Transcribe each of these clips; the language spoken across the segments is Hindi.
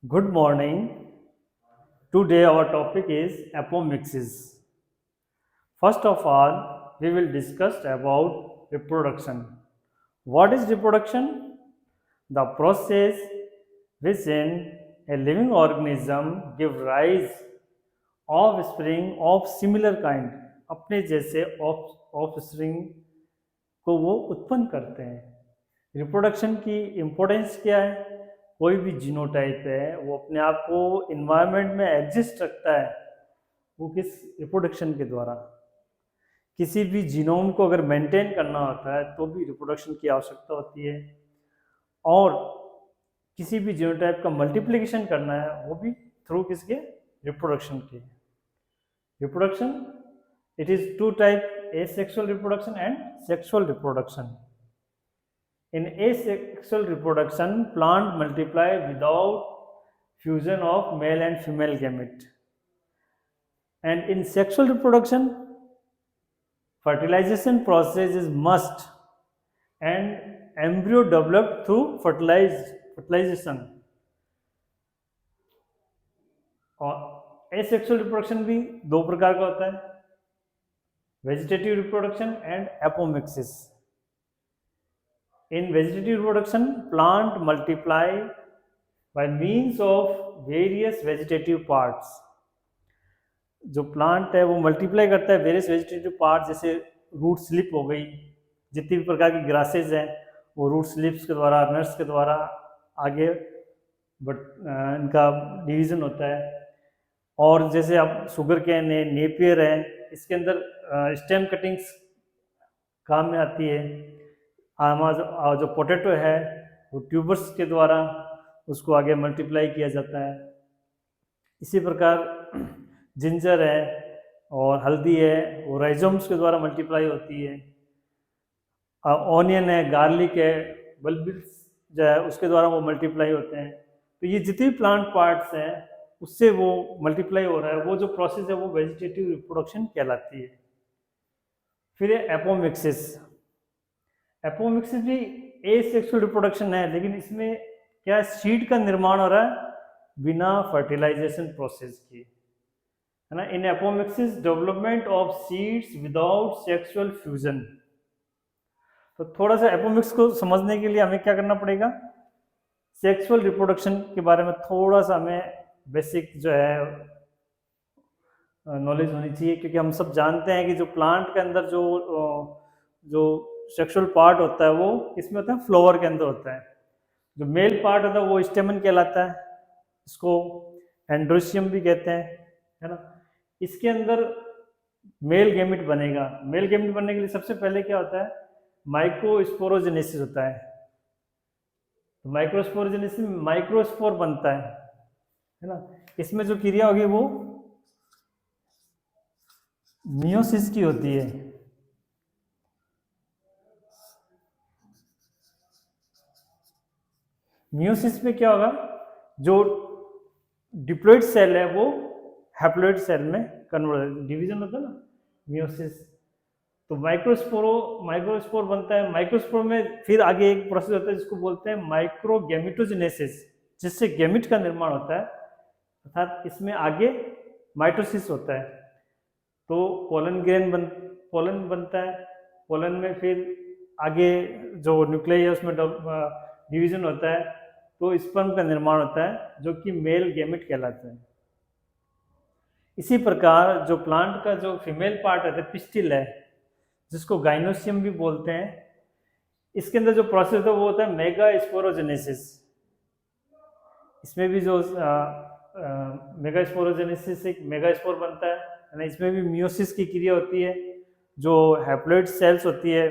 Good morning. Today our topic is apomixis. First of all, we will discuss about reproduction. What is reproduction? The process within a living organism give rise offspring of similar kind. अपने जैसे offspring को वो उत्पन्न करते हैं। रिप्रोडक्शन की इम्पोर्टेंस क्या है? कोई भी जीनोटाइप है वो अपने आप को इन्वायरमेंट में एग्जिस्ट रखता है, वो किस रिप्रोडक्शन के द्वारा। किसी भी जीनोम को अगर मेंटेन करना होता है तो भी रिप्रोडक्शन की आवश्यकता होती है, और किसी भी जीनोटाइप का मल्टीप्लिकेशन करना है वो भी थ्रू किसके? रिप्रोडक्शन के। Reproduction it is two type, asexual reproduction and sexual reproduction. In asexual reproduction, plant multiply without fusion of male and female gamete. And in sexual reproduction, fertilization process is must and embryo developed through fertilization. और asexual reproduction भी दो प्रकार का होता है, vegetative reproduction and apomixis. In vegetative reproduction, plant multiply by means of various vegetative parts. जो प्लांट है वो मल्टीप्लाई करता है वेरियस वेजिटेटिव पार्ट, जैसे रूट स्लिप हो गई, जितनी भी प्रकार की ग्रासेज हैं वो रूट स्लिप्स के द्वारा, नट्स के द्वारा आगे इनका डिवीज़न होता है। और जैसे आप शुगर कैन है, नेपियर है, इसके अंदर स्टेम कटिंग्स काम में आती है। जो पोटैटो है वो ट्यूबर्स के द्वारा उसको आगे मल्टीप्लाई किया जाता है। इसी प्रकार जिंजर है और हल्दी है वो राइजोम्स के द्वारा मल्टीप्लाई होती है। ऑनियन है, गार्लिक है, बल्बिल्स जो है उसके द्वारा वो मल्टीप्लाई होते हैं। तो ये जितने भी प्लांट पार्ट्स हैं उससे वो मल्टीप्लाई हो रहा है, वो जो प्रोसेस है वो वेजिटेटिव रिप्रोडक्शन कहलाती है। फिर एपोमिक्सिस। एपोमिक्सिस भी एसेक्सुअल रिप्रोडक्शन है, लेकिन इसमें क्या सीड का निर्माण हो रहा है बिना फर्टिलाइजेशन प्रोसेस के, है ना। In apomixis development of seeds without sexual fusion. तो थोड़ा सा एपोमिक्स को समझने के लिए हमें क्या करना पड़ेगा, सेक्सुअल रिप्रोडक्शन के बारे में थोड़ा सा हमें बेसिक जो है नॉलेज होनी चाहिए, क्योंकि हम सब जानते हैं कि जो प्लांट के अंदर जो सेक्सुअल पार्ट होता है वो इसमें होता है, फ्लावर के अंदर होता है। जो मेल पार्ट होता है वो स्टेमन कहलाता है, इसको एंड्रोशियम भी कहते हैं, है ना। इसके अंदर मेल गैमेट बनेगा। मेल गैमेट बनने के लिए सबसे पहले क्या होता है, माइक्रोस्पोरोजेनेसिस होता है। तो माइक्रोस्पोरोजेनेसिस में माइक्रोस्पोर बनता है ना। इसमें जो क्रिया होगी वो मियोसिस की होती है। मियोसिस में क्या होगा, जो डिप्लॉइड सेल है वो हैप्लॉइड सेल में कन्वर्ट, डिवीजन होता है ना, मियोसिस। तो माइक्रोस्पोर बनता है। माइक्रोस्पोर में फिर आगे एक प्रोसेस होता है जिसको बोलते हैं माइक्रोगैमेटोजेनेसिस, जिससे गैमेट का निर्माण होता है, अर्थात इसमें आगे माइटोसिस होता है। तो पोलन बनता है। पोलन में फिर आगे जो न्यूक्लियस है उसमें डिवीजन होता है, तो स्पर्म का निर्माण होता है जो कि मेल गैमेट कहलाता है। इसी प्रकार जो प्लांट का जो फीमेल पार्ट है, पिस्टिल है, जिसको गाइनोसियम भी बोलते हैं, इसके अंदर जो प्रोसेस है वो होता है मेगास्पोरोजेनेसिस। इसमें भी जो मेगास्पोरोजेनेसिस एक मेगास्पोर बनता है ना। इसमें भी मियोसिस की क्रिया होती है। जो हैप्लॉइड सेल्स होती है,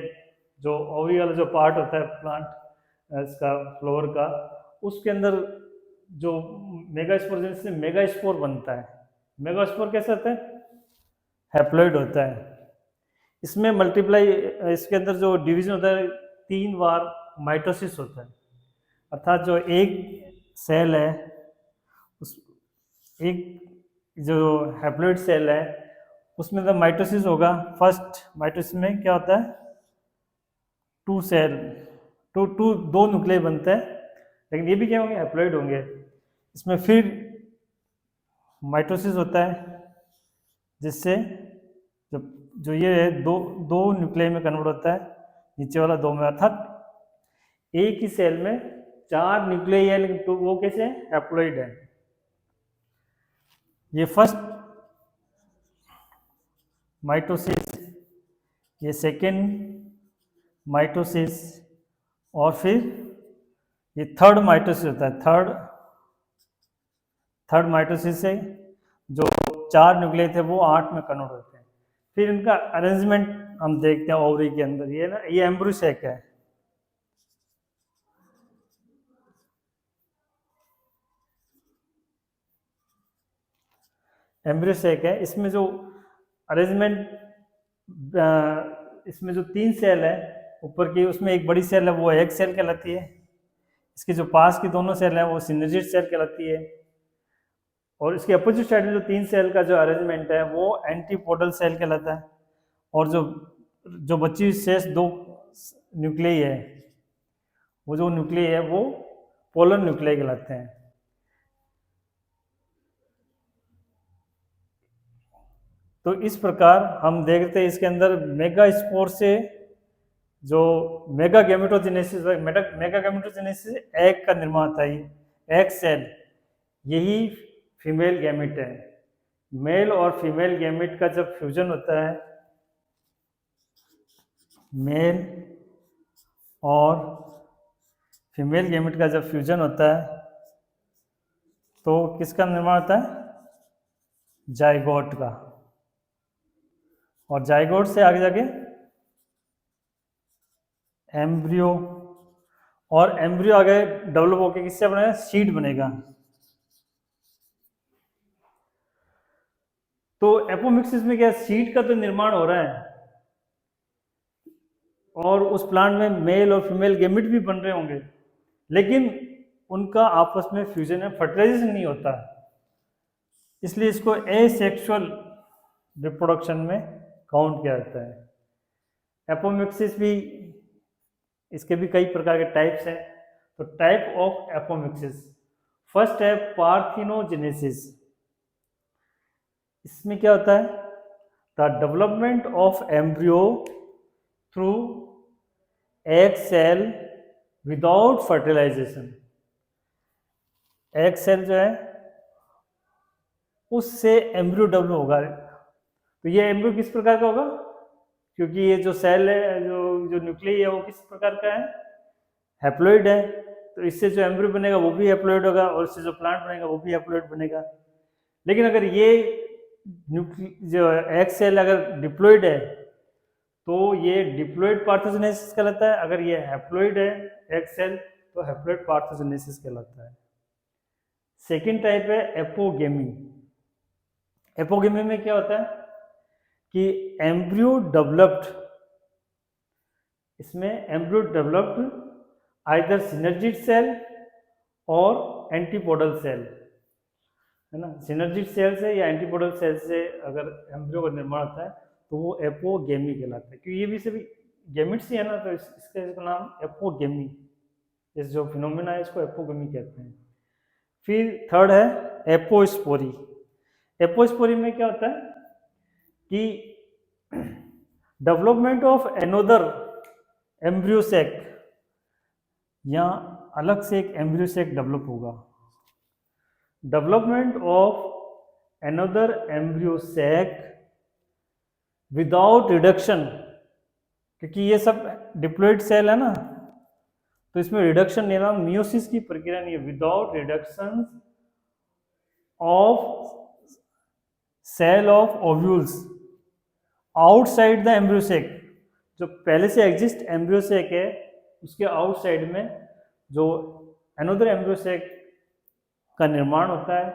जो ओवी वाला जो पार्ट होता है प्लांट इसका, फ्लावर का, उसके अंदर जो मेगास्पोरोजेनेसिस से मेगास्पोर बनता है। मेगास्पोर कैसे होता है, हैप्लॉइड होता है। इसमें मल्टीप्लाई, इसके अंदर जो डिवीजन होता है 3 बार माइटोसिस होता है, अर्थात जो एक सेल है उस एक जो हैप्लॉइड सेल है उसमें जब माइटोसिस होगा, फर्स्ट माइटोसिस में क्या होता है, 2 सेल, 2 न्यूक्लियस बनते हैं, लेकिन ये भी क्या होंगे, हैप्लॉइड होंगे। इसमें फिर माइटोसिस होता है, जिससे जब जो ये है दो दो न्यूक्लियस में कन्वर्ट होता है, नीचे वाला दो में, अर्थात एक ही सेल में 4 न्यूक्लियस है, लेकिन तो वो कैसे हैप्लॉइड है। ये फर्स्ट माइटोसिस, ये सेकेंड माइटोसिस, और फिर ये थर्ड माइटोसिस होता है। थर्ड माइटोसिस से जो 4 न्यूक्लियस थे वो 8 में कन्वर्ट होते हैं। फिर इनका अरेंजमेंट हम देखते हैं ओवरी के अंदर। ये ना, ये एम्ब्रियो सैक है। एम्ब्रियो सैक है, इसमें जो अरेंजमेंट, इसमें जो 3 सेल है ऊपर की, उसमें एक बड़ी सेल है वो एग सेल कहलाती है। इसके जो पास की दोनों सेल है वो सिनर्जिड सेल कहलाती है। और इसके अपोजिट साइड में जो 3 सेल का जो अरेंजमेंट है वो एंटीपोडल सेल कहलाता है। और जो जो बची शेष 2 न्यूक्लियस है, वो जो न्यूक्लियस है वो पोलर न्यूक्लियस कहलाते हैं। तो इस प्रकार हम देखते हैं इसके अंदर मेगा स्पोर से जो मेगा गैमेटोजेनेसिस एग का निर्माण होता है। एग सेल यही फीमेल गैमेट है। मेल और फीमेल गैमेट का जब फ्यूजन होता है, मेल और फीमेल गैमेट का जब फ्यूजन होता है तो किसका निर्माण होता है? जाइगोट का। और जाइगोट से आगे जाके एम्ब्रियो, और एम्ब्रियो आगे डेवलप होकर किससे बनेगा? सीड बनेगा। तो एपोमिक्सिस में क्या सीड का तो निर्माण हो रहा है, और उस प्लांट में मेल और फीमेल गैमेट भी बन रहे होंगे, लेकिन उनका आपस में फ्यूजन है, फर्टिलाइजेशन नहीं होता। इसलिए इसको एसेक्सुअल रिप्रोडक्शन में काउंट किया जाता है। एपोमिक्सिस भी, इसके भी कई प्रकार के टाइप्स हैं। तो टाइप ऑफ एपोमिक्सिस, फर्स्ट है पार्थिनोजेनेसिस। इसमें क्या होता है? The development of embryo through egg cell without fertilisation. Egg cell जो है उससे एम्ब्रियो डेवलप होगा। तो ये एम्ब्रियो किस प्रकार का होगा? क्योंकि ये जो सेल है, जो न्यूक्लियस है वो किस प्रकार का है? हैप्लॉइड है। तो इससे जो एम्ब्रियो बनेगा वो भी हैप्लॉइड होगा, और इससे जो प्लांट बनेगा वो भी हैप्लॉइड बनेगा। लेकिन अगर ये जो एग सेल अगर डिप्लॉइड है तो ये डिप्लॉइड पार्थोजेनेसिस कहलाता है। अगर ये हैप्लॉइड है एग सेल तो हैप्लॉइड पार्थोजेनेसिस कहलाता है। सेकेंड टाइप है एपोगेमी। एपोगेमी में क्या होता है कि एम्ब्रियो डेवलप्ड, इसमें embryo developed either synergid cell और एंटीपोडल सेल, है ना। सिनर्जिड सेल से या एंटीपोडल सेल से अगर एम्ब्रियो का निर्माण होता है तो वो एपोगेमी कहलाता है। क्योंकि ये भी सभी गैमेट्स ही है ना, तो इसका नाम एपोगेमी, इस जो फिनोमेना है इसको एपोगेमी कहते हैं। फिर थर्ड है एपोस्पोरी। एपोस्पोरी में क्या होता है कि development of another embryo sac, यहाँ अलग से एक एम्ब्रियो सैक डेवलप होगा। Development of another embryo sac without reduction, क्योंकि ये सब डिप्लॉइड सेल है ना, तो इसमें रिडक्शन नहीं है, मियोसिस की प्रक्रिया नहीं है। Without reduction of cell of ovules outside the embryo sac, जो पहले से एग्जिस्ट एम्ब्रियो सैक है उसके आउटसाइड में जो अनदर एम्ब्रियो सैक का निर्माण होता है,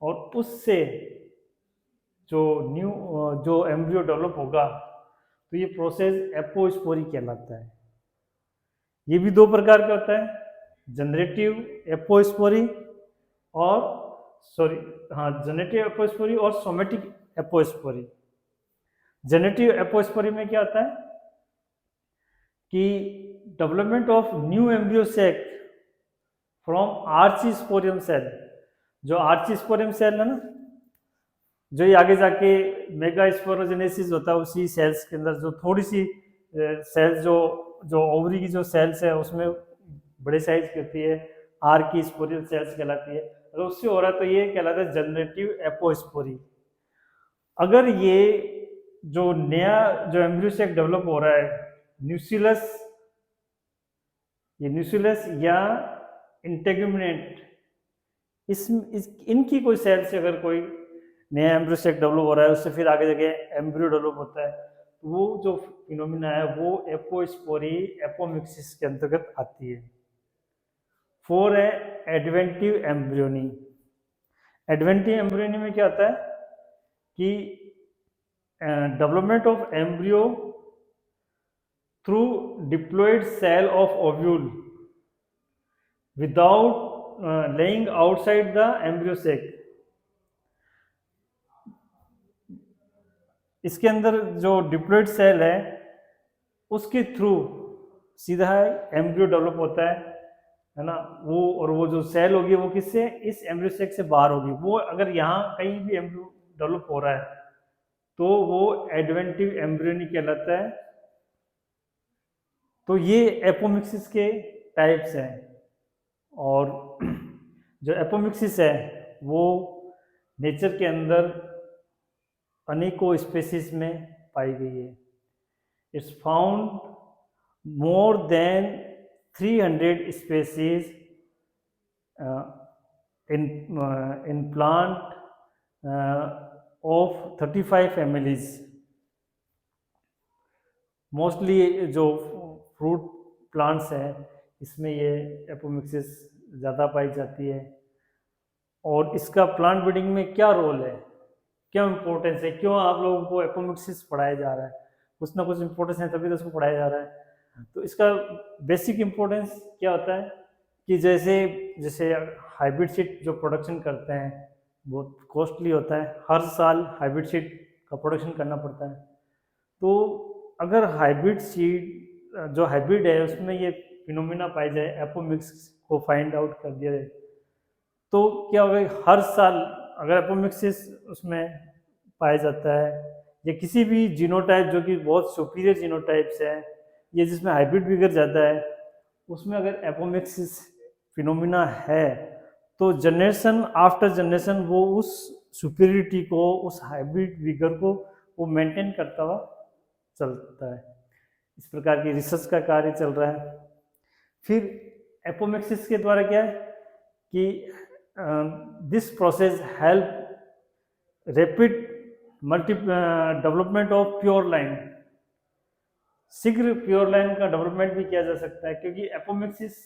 और उससे जो एम्ब्रियो डेवलप होगा, तो ये प्रोसेस एपोस्पोरी कहलाता है। ये भी 2 प्रकार का होता है, जनरेटिव एपोस्पोरी और जनरेटिव एपोस्पोरी और सोमेटिक एपोस्पोरी। जनरेटिव एपोस्पोरी में क्या होता है कि development of new embryo sac from archesporium cell, जो आर्चिस्पोरियम सेल है ना, जो ये आगे जाके मेगा स्पोरोजेनेसिस होता है, उसी सेल्स के अंदर जो थोड़ी सी सेल्स जो जो ओवरी की जो सेल्स है उसमें बड़े साइज की होती है, आर की स्पोरियल सेल्स कहलाती है। अगर उससे हो रहा है तो ये कहलाता है जनरेटिव एपोस्पोरी। अगर ये जो नया जो एम्ब्रियो सेक डेवलप हो रहा है, न्यूसिलस, ये न्यूसिलस या इंटेगुमेंट, इनकी कोई सेल से अगर कोई नया एम्ब्रियो सेक डेवलप हो रहा है, उससे फिर आगे जगह एम्ब्रियो डेवलप होता है, तो वो जो फिनोमिना है वो एपोस्पोरी एपोमिक्सिस के अंतर्गत आती है। 4 है एडवेंटिव एम्ब्रियोनी। एडवेंटिव एम्ब्रियोनी में क्या होता है कि development of embryo through diploid cell of ovule without laying outside the embryo sac. इसके अंदर जो डिप्लॉयड सेल है उसके थ्रू सीधा एम्ब्रियो डेवलप होता है ना, वो, और वो जो सेल होगी वो किससे, इस एम्ब्रियो सेक से बाहर होगी। वो अगर यहाँ कहीं भी एम्ब्रियो डेवलप हो रहा है तो वो एडवेंटिव एम्ब्रियोनी कहलाता है। तो ये एपोमिक्सिस के टाइप्स हैं, और जो एपोमिक्सिस है वो नेचर के अंदर अनेकों स्पेसीज में पाई गई है। It's found more than 300 species in plant of 35 families। Mostly जो फ्रूट प्लांट्स हैं इसमें ये एपोमिक्सिस ज़्यादा पाई जाती है। और इसका प्लांट ब्रीडिंग में क्या रोल है, क्यों इम्पोर्टेंस है, क्यों आप लोगों को एपोमिक्सिस पढ़ाया जा रहा है, कुछ ना कुछ इम्पोर्टेंस है तभी तो उसको पढ़ाया जा रहा है। तो इसका बेसिक इम्पोर्टेंस क्या होता है कि जैसे जैसे हाइब्रिड सीड जो प्रोडक्शन करते हैं बहुत कॉस्टली होता है, हर साल हाइब्रिड सीड का प्रोडक्शन करना पड़ता है। तो अगर हाइब्रिड सीड जो हाइब्रिड है उसमें ये फिनोमिना पाई जाए, एपोमिक्स को फाइंड आउट कर दिया जाए, तो क्या होगा, हर साल अगर एपोमिक्सिस उसमें पाया जाता है या किसी भी जीनोटाइप जो कि बहुत सुपीरियर जीनोटाइप्स है या जिसमें हाइब्रिड विगर ज़्यादा है, उसमें अगर एपोमिक्सिस फिनोमिना है तो जनरेशन आफ्टर जनरेशन वो उस सुपीरियरिटी को, उस हाइब्रिड विगर को वो मेंटेन करता हुआ चलता है। इस प्रकार की रिसर्च का कार्य चल रहा है। फिर एपोमिक्सिस के द्वारा क्या है कि this process help rapid development of pure line. शीघ्र प्योर लाइन का डेवलपमेंट भी किया जा सकता है, क्योंकि एपोमिक्सिस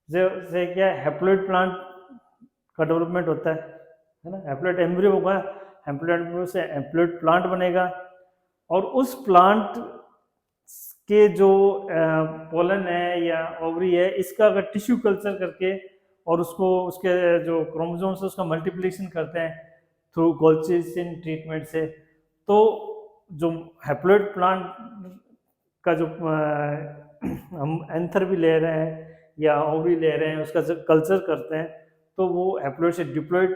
से क्या है, हैप्लॉइड प्लांट का डेवलपमेंट होता है ना, हैप्लॉइड एम्ब्रियो होगा, हैप्लॉइड एम्ब्रियो से हैप्लॉइड प्लांट बनेगा, और उस प्लांट के जो पोलन है या ओवरी है, इसका अगर टिश्यू कल्चर करके और उसको उसके जो क्रोमोसोम्स है उसका मल्टीप्लिकेशन करते हैं थ्रू गोल्चीसिन ट्रीटमेंट से, तो जो हैप्लॉइड प्लांट का जो हम एंथर भी ले रहे हैं या ओवरी ले रहे हैं उसका जब कल्चर करते हैं तो वो हैप्लॉइड से डिप्लॉइड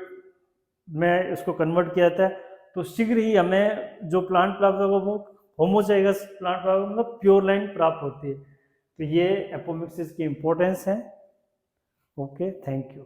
में उसको कन्वर्ट किया जाता है। तो शीघ्र ही हमें जो प्लांट प्राप्त होगा वो होमोजाइगस प्लांट प्राप्त, मतलब प्योर लाइन प्राप्त होती है। तो ये एपोमिक्सिस की इम्पोर्टेंस है। Okay, thank you.